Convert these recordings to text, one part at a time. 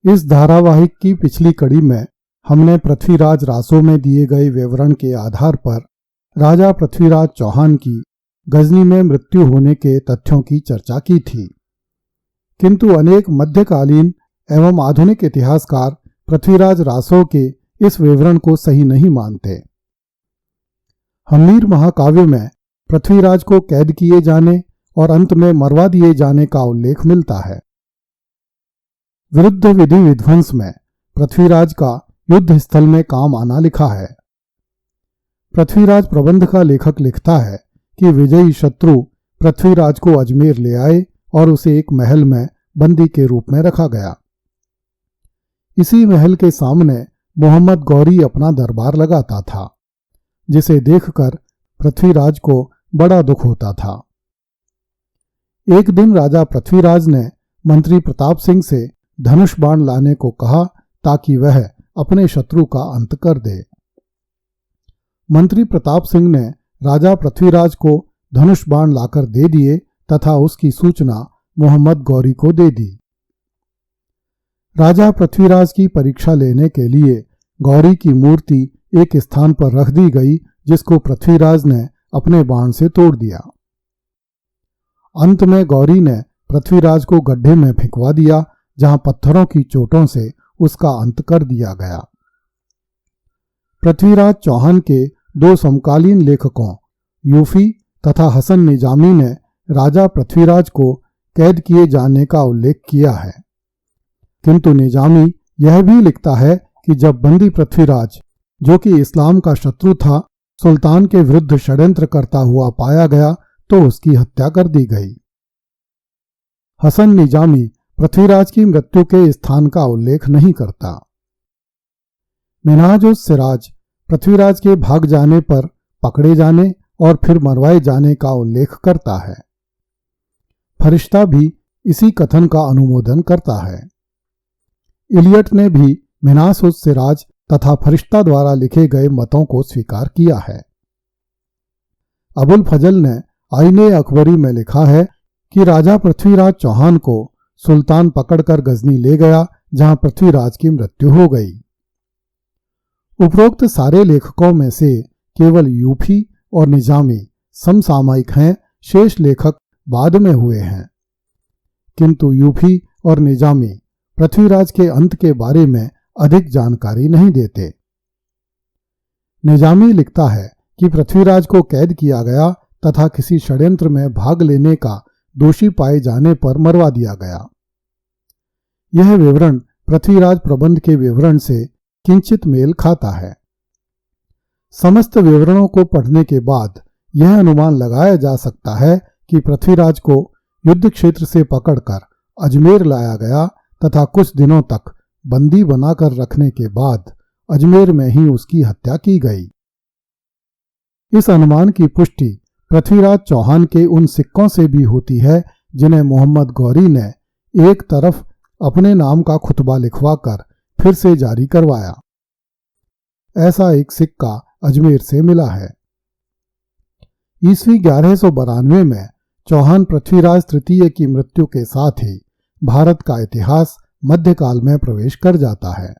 इस धारावाहिक की पिछली कड़ी में हमने पृथ्वीराज रासो में दिए गए विवरण के आधार पर राजा पृथ्वीराज चौहान की गजनी में मृत्यु होने के तथ्यों की चर्चा की थी, किंतु अनेक मध्यकालीन एवं आधुनिक इतिहासकार पृथ्वीराज रासो के इस विवरण को सही नहीं मानते। हम्मीर महाकाव्य में पृथ्वीराज को कैद किए जाने और अंत में मरवा दिए जाने का उल्लेख मिलता है। विरुद्ध विधि विध्वंस में पृथ्वीराज का युद्ध स्थल में काम आना लिखा है। पृथ्वीराज प्रबंध का लेखक लिखता है कि विजयी शत्रु पृथ्वीराज को अजमेर ले आए और उसे एक महल में बंदी के रूप में रखा गया। इसी महल के सामने मोहम्मद गौरी अपना दरबार लगाता था, जिसे देखकर पृथ्वीराज को बड़ा दुख होता था। एक दिन राजा पृथ्वीराज ने मंत्री प्रताप सिंह से धनुष बाण लाने को कहा ताकि वह अपने शत्रु का अंत कर दे। मंत्री प्रताप सिंह ने राजा पृथ्वीराज को धनुष बाण लाकर दे दिए तथा उसकी सूचना मोहम्मद गौरी को दे दी। राजा पृथ्वीराज की परीक्षा लेने के लिए गौरी की मूर्ति एक स्थान पर रख दी गई, जिसको पृथ्वीराज ने अपने बाण से तोड़ दिया। अंत में गौरी ने पृथ्वीराज को गड्ढे में फेंकवा दिया, जहां पत्थरों की चोटों से उसका अंत कर दिया गया। पृथ्वीराज चौहान के दो समकालीन लेखकों यूफी तथा हसन निजामी ने राजा पृथ्वीराज को कैद किए जाने का उल्लेख किया है, किंतु निजामी यह भी लिखता है कि जब बंदी पृथ्वीराज, जो कि इस्लाम का शत्रु था, सुल्तान के विरुद्ध षड्यंत्र करता हुआ पाया गया तो उसकी हत्या कर दी गई। हसन निजामी पृथ्वीराज की मृत्यु के स्थान का उल्लेख नहीं करता। मिन्हाज-उस-सिराज पृथ्वीराज के भाग जाने पर पकड़े जाने और फिर मरवाए जाने का उल्लेख करता है। फरिश्ता भी इसी कथन का अनुमोदन करता है। इलियट ने भी मिन्हाज-उस-सिराज तथा फरिश्ता द्वारा लिखे गए मतों को स्वीकार किया है। अबुल फजल ने आईने अकबरी में लिखा है कि राजा पृथ्वीराज चौहान को सुल्तान पकड़कर गजनी ले गया, जहां पृथ्वीराज की मृत्यु हो गई। उपरोक्त सारे लेखकों में से केवल यूफी और निजामी समसामयिक हैं, शेष लेखक बाद में हुए हैं। किंतु यूफी और निजामी पृथ्वीराज के अंत के बारे में अधिक जानकारी नहीं देते। निजामी लिखता है कि पृथ्वीराज को कैद किया गया तथा किसी षड्यंत्र में भाग लेने का दोषी पाए जाने पर मरवा दिया गया। यह विवरण पृथ्वीराज प्रबंध के विवरण से किंचित मेल खाता है। समस्त विवरणों को पढ़ने के बाद यह अनुमान लगाया जा सकता है कि पृथ्वीराज को युद्ध क्षेत्र से पकड़कर अजमेर लाया गया तथा कुछ दिनों तक बंदी बनाकर रखने के बाद अजमेर में ही उसकी हत्या की गई। इस अनुमान की पुष्टि पृथ्वीराज चौहान के उन सिक्कों से भी होती है जिन्हें मोहम्मद गौरी ने एक तरफ अपने नाम का खुतबा लिखवाकर फिर से जारी करवाया। ऐसा एक सिक्का अजमेर से मिला है। ईस्वी 1192 में चौहान पृथ्वीराज तृतीय की मृत्यु के साथ ही भारत का इतिहास मध्यकाल में प्रवेश कर जाता है।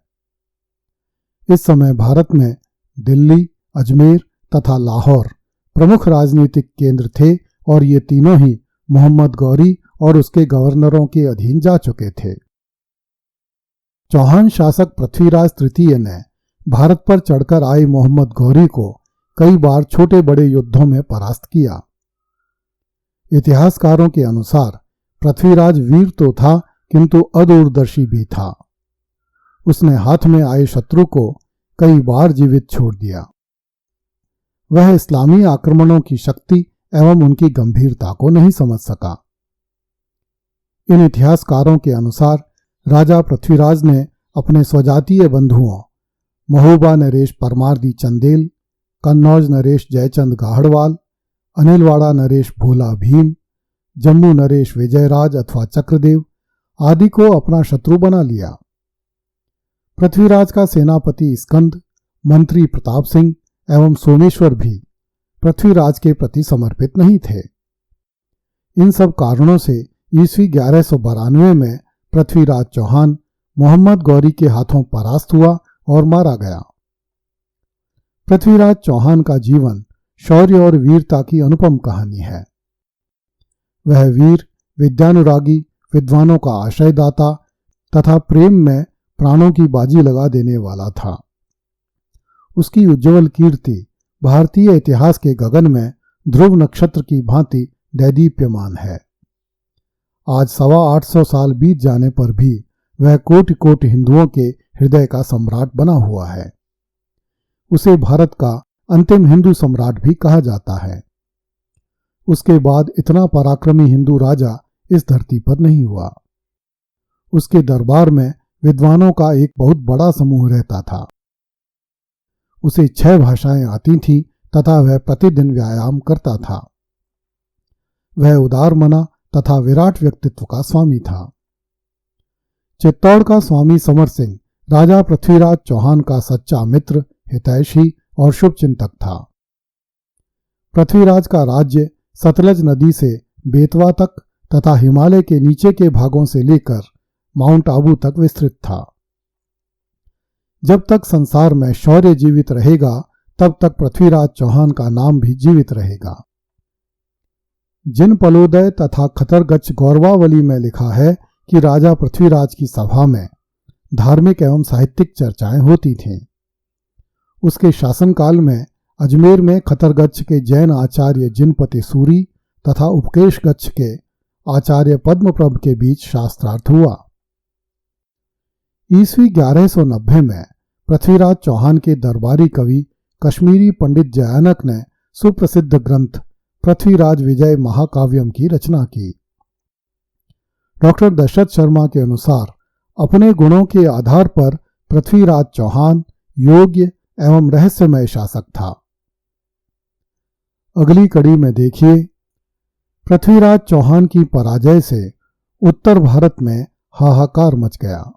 इस समय भारत में दिल्ली, अजमेर तथा लाहौर प्रमुख राजनीतिक केंद्र थे और ये तीनों ही मोहम्मद गौरी और उसके गवर्नरों के अधीन जा चुके थे। चौहान शासक पृथ्वीराज तृतीय ने भारत पर चढ़कर आए मोहम्मद गौरी को कई बार छोटे बड़े युद्धों में परास्त किया। इतिहासकारों के अनुसार पृथ्वीराज वीर तो था, किंतु अदूरदर्शी भी था। उसने हाथ में आए शत्रु को कई बार जीवित छोड़ दिया। वह इस्लामी आक्रमणों की शक्ति एवं उनकी गंभीरता को नहीं समझ सका। इन इतिहासकारों के अनुसार राजा पृथ्वीराज ने अपने स्वजातीय बंधुओं महोबा नरेश परमारदी चंदेल, कन्नौज नरेश जयचंद गाहड़वाल, अनिलवाड़ा नरेश भोला भीम, जम्मू नरेश विजयराज अथवा चक्रदेव आदि को अपना शत्रु बना लिया। पृथ्वीराज का सेनापति स्कंद, मंत्री प्रताप सिंह एवं सोमेश्वर भी पृथ्वीराज के प्रति समर्पित नहीं थे। इन सब कारणों से ईस्वी 1192 में पृथ्वीराज चौहान मोहम्मद गौरी के हाथों परास्त हुआ और मारा गया। पृथ्वीराज चौहान का जीवन शौर्य और वीरता की अनुपम कहानी है। वह वीर, विद्यानुरागी, विद्वानों का आश्रयदाता तथा प्रेम में प्राणों की बाजी लगा देने वाला था। उसकी उज्ज्वल कीर्ति भारतीय इतिहास के गगन में ध्रुव नक्षत्र की भांति दैदीप्यमान है। आज 825 साल बीत जाने पर भी वह कोटि कोटि हिंदुओं के हृदय का सम्राट बना हुआ है। उसे भारत का अंतिम हिंदू सम्राट भी कहा जाता है। उसके बाद इतना पराक्रमी हिंदू राजा इस धरती पर नहीं हुआ। उसके दरबार में विद्वानों का एक बहुत बड़ा समूह रहता था। उसे 6 भाषाएं आती थीं तथा वह प्रतिदिन व्यायाम करता था। वह उदार मना तथा विराट व्यक्तित्व का स्वामी था। चित्तौड़ का स्वामी समर सिंह राजा पृथ्वीराज चौहान का सच्चा मित्र, हितैषी और शुभचिंतक था। पृथ्वीराज का राज्य सतलज नदी से बेतवा तक तथा हिमालय के नीचे के भागों से लेकर माउंट आबू तक विस्तृत था। जब तक संसार में शौर्य जीवित रहेगा तब तक पृथ्वीराज चौहान का नाम भी जीवित रहेगा। जिन पलोदय तथा खतरगच्छ गौरवावली में लिखा है कि राजा पृथ्वीराज की सभा में धार्मिक एवं साहित्यिक चर्चाएं होती थीं। उसके शासनकाल में अजमेर में खतरगच्छ के जैन आचार्य जिनपति सूरी तथा उपकेशगच्छ के आचार्य पद्मप्रभ के बीच शास्त्रार्थ हुआ। ईस्वी 1190 में पृथ्वीराज चौहान के दरबारी कवि कश्मीरी पंडित जयानक ने सुप्रसिद्ध ग्रंथ पृथ्वीराज विजय महाकाव्यम की रचना की। डॉक्टर दशरथ शर्मा के अनुसार अपने गुणों के आधार पर पृथ्वीराज चौहान योग्य एवं रहस्यमय शासक था। अगली कड़ी में देखिए, पृथ्वीराज चौहान की पराजय से उत्तर भारत में हाहाकार मच गया।